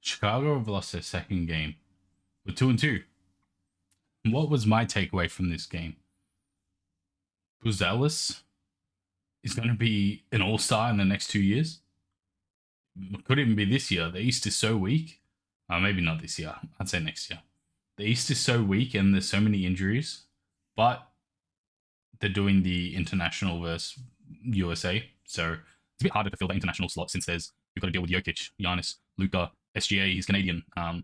Chicago have lost their second game. We're 2-2. What was my takeaway from this game? Buzelis is going to be an all-star in the next 2 years. Could even be this year. The East is so weak. Maybe not this year. I'd say next year. The East is so weak and there's so many injuries. But they're doing the international versus USA. So it's a bit harder to fill the international slot since you've got to deal with Jokic, Giannis, Luka, SGA. He's Canadian. I'm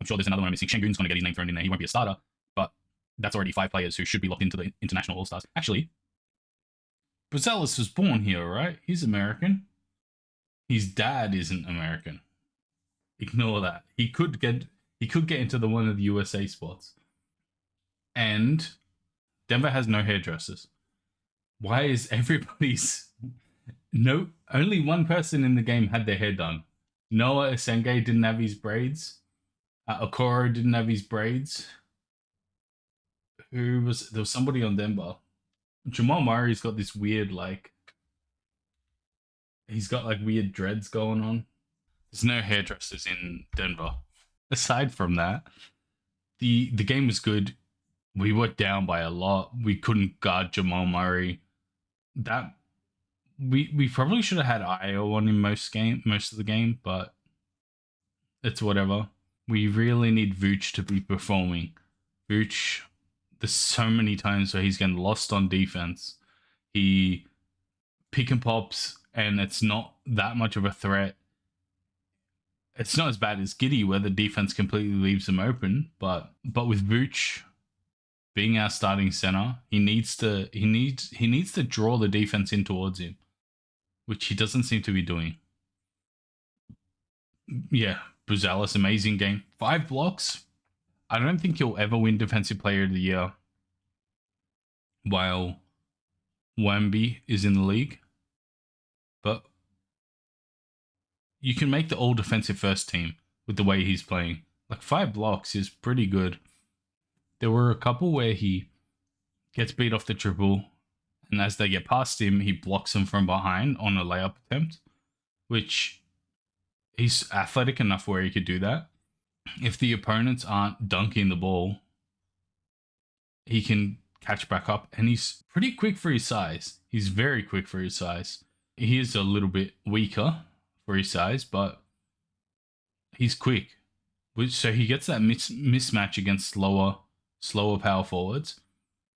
sure there's another one I'm missing. Şengün's going to get his name thrown in there. He won't be a starter. But that's already 5 players who should be locked into the international all-stars. Actually, Buzelis was born here, right? He's American. His dad isn't American. Ignore that. He could get into one of the USA spots. And Denver has no hairdressers. Why is only one person in the game had their hair done. Noah Esenge didn't have his braids. Okoro didn't have his braids. There was somebody on Denver. Jamal Murray's got this weird, he's got weird dreads going on. There's no hairdressers in Denver. Aside from that, the game was good. We were down by a lot. We couldn't guard Jamal Murray. That we probably should have had Io on in most of the game, but it's whatever. We really need Vooch to be performing. Vooch, there's so many times where he's getting lost on defense. He pick and pops, and it's not that much of a threat. It's not as bad as Giddey, where the defense completely leaves him open. But with Vooch being our starting center, he needs to draw the defense in towards him, which he doesn't seem to be doing. Yeah, Buzelis, amazing game. 5 blocks. I don't think he'll ever win Defensive Player of the Year while Wemby is in the league. But you can make the all defensive first team with the way he's playing. 5 blocks is pretty good. There were a couple where he gets beat off the dribble, and as they get past him, he blocks them from behind on a layup attempt, which he's athletic enough where he could do that. If the opponents aren't dunking the ball, he can catch back up, and he's pretty quick for his size. He's very quick for his size. He is a little bit weaker for his size, but he's quick. So he gets that mismatch against slower power forwards,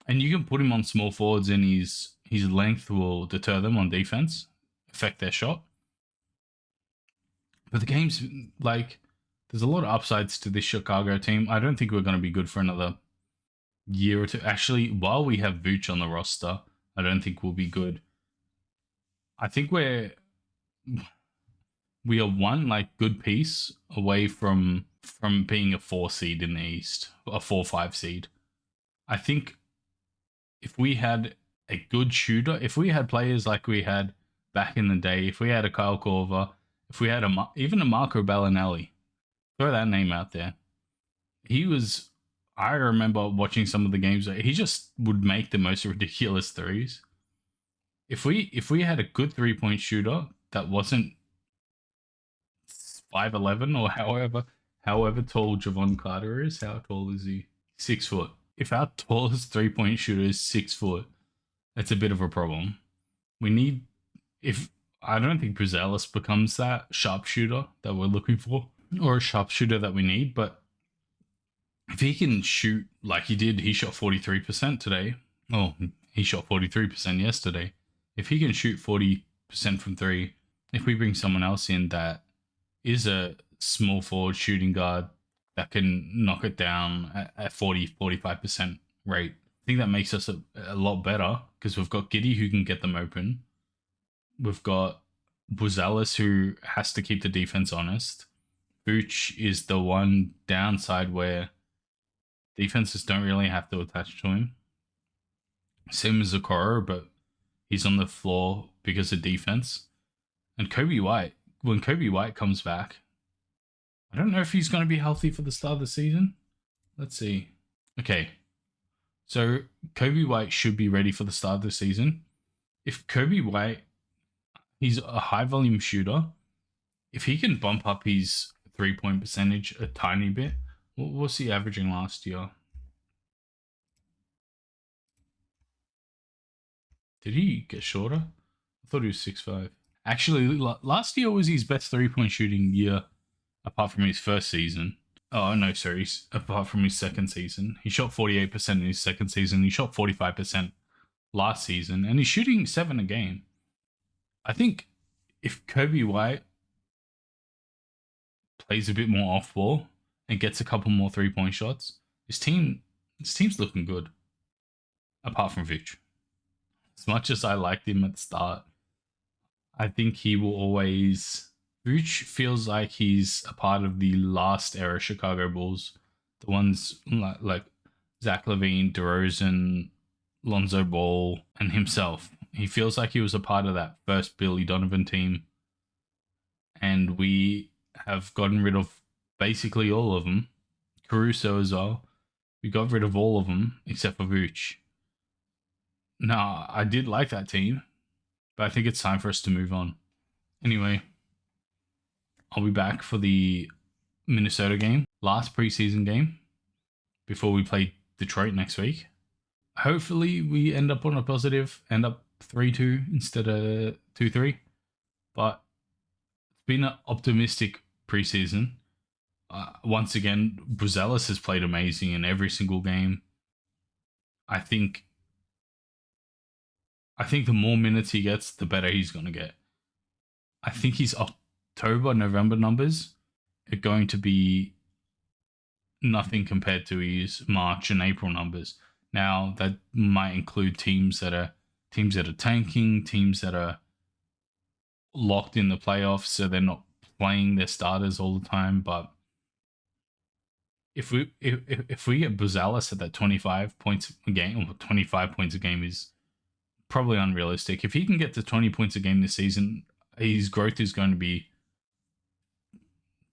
and you can put him on small forwards, and his length will deter them on defense, affect their shot. But the game's there's a lot of upsides to this Chicago team. I don't think we're going to be good for another year or two. Actually, while we have Vooch on the roster, I don't think we'll be good. I think we are one good piece away from being a 4 seed in the East, a 4-5 seed. I think if we had a good shooter, if we had players like we had back in the day, if we had a Kyle Korver, if we had even a Marco Bellinelli, throw that name out there. I remember watching some of the games where he just would make the most ridiculous threes. If we had a good 3-point shooter that wasn't 5'11" or however tall Javon Carter is, how tall is he? 6 foot. If our tallest 3-point shooter is 6 foot, that's a bit of a problem. I don't think Buzelis becomes that sharpshooter that we're looking for, or a sharpshooter that we need, but if he can shoot like he did, he shot 43% today. Oh, he shot 43% yesterday. If he can shoot 40% from 3, if we bring someone else in that is a small forward shooting guard that can knock it down at 40-45% rate, I think that makes us a lot better, because we've got Giddey who can get them open. We've got Buzelis who has to keep the defense honest. Vooch is the one downside where defenses don't really have to attach to him. Same as Okoro, but he's on the floor because of defense. And Kobe White, when Kobe White comes back, I don't know if he's going to be healthy for the start of the season. Let's see. Okay. So Kobe White should be ready for the start of the season. If Kobe White, he's a high volume shooter. If he can bump up his 3-point percentage a tiny bit. What's he averaging last year? Did he get shorter? I thought he was 6'5". Actually, last year was his best 3-point shooting year, apart from his first season. Oh, no, sorry. Apart from his second season. He shot 48% in his second season. He shot 45% last season. And he's shooting 7 a game. I think if Kobe White plays a bit more off ball and gets a couple more 3-point shots, his team's looking good. Apart from Vich. As much as I liked him at the start, I think he will always. Vooch feels like he's a part of the last era Chicago Bulls, the ones like Zach LaVine, DeRozan, Lonzo Ball, and himself. He feels like he was a part of that first Billy Donovan team, and we have gotten rid of basically all of them. Caruso as well. We got rid of all of them except for Vooch. Now, I did like that team, but I think it's time for us to move on. Anyway, I'll be back for the Minnesota game, last preseason game, before we play Detroit next week. Hopefully, we end up on a positive, end up 3-2 instead of 2-3. But it's been an optimistic preseason. Once again, Buzelis has played amazing in every single game. I think the more minutes he gets, the better he's going to get. I think his October, November numbers are going to be nothing compared to his March and April numbers. Now, that might include teams that are tanking, teams that are locked in the playoffs, so they're not playing their starters all the time. But if we get Buzelis at that 25 points a game, or 25 points a game is probably unrealistic. If he can get to 20 points a game this season, his growth is going to be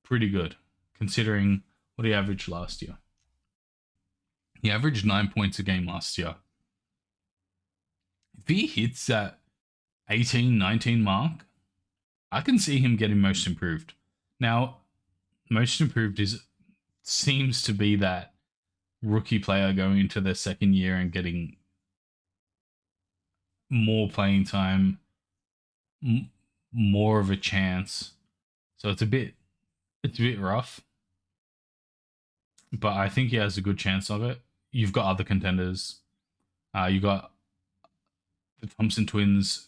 pretty good, considering what he averaged last year. He averaged 9 points a game last year. If he hits that 18, 19 mark, I can see him getting most improved. Now, most improved seems to be that rookie player going into their second year and getting more playing time, more of a chance. So it's a bit rough, but I think he has a good chance of it. You've got other contenders. You got the Thompson twins,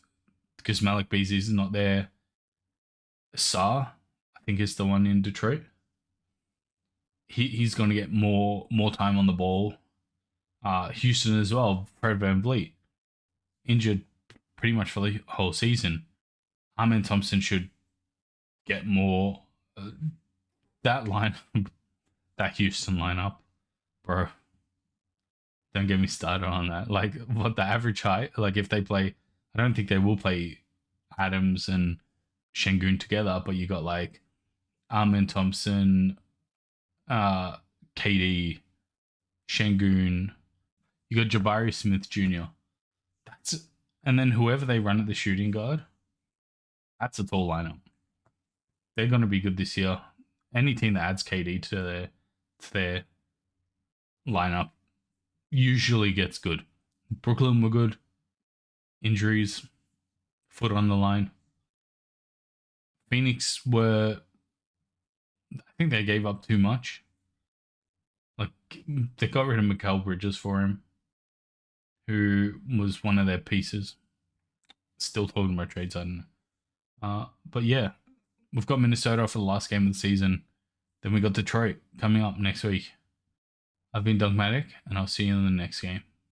because Malik Beasley's not there. Saar, I think, is the one in Detroit. He's going to get more time on the ball. Houston as well. Fred VanVleet injured pretty much for the whole season. Amen Thompson should get more. That Houston lineup, bro. Don't get me started on that. Like, what the average height? Like, if they play, I don't think they will play Adams and Şengün together. But you got like Amen Thompson, KD, Şengün. You got Jabari Smith Jr. And then whoever they run at the shooting guard, that's a tall lineup. They're going to be good this year. Any team that adds KD to their lineup usually gets good. Brooklyn were good. Injuries, foot on the line. Phoenix were, I think they gave up too much. Like, they got rid of Mikal Bridges for him, who was one of their pieces. Still talking about trades, I don't know. But yeah, we've got Minnesota for the last game of the season. Then we got Detroit coming up next week. I've been Dogmatic, and I'll see you in the next game.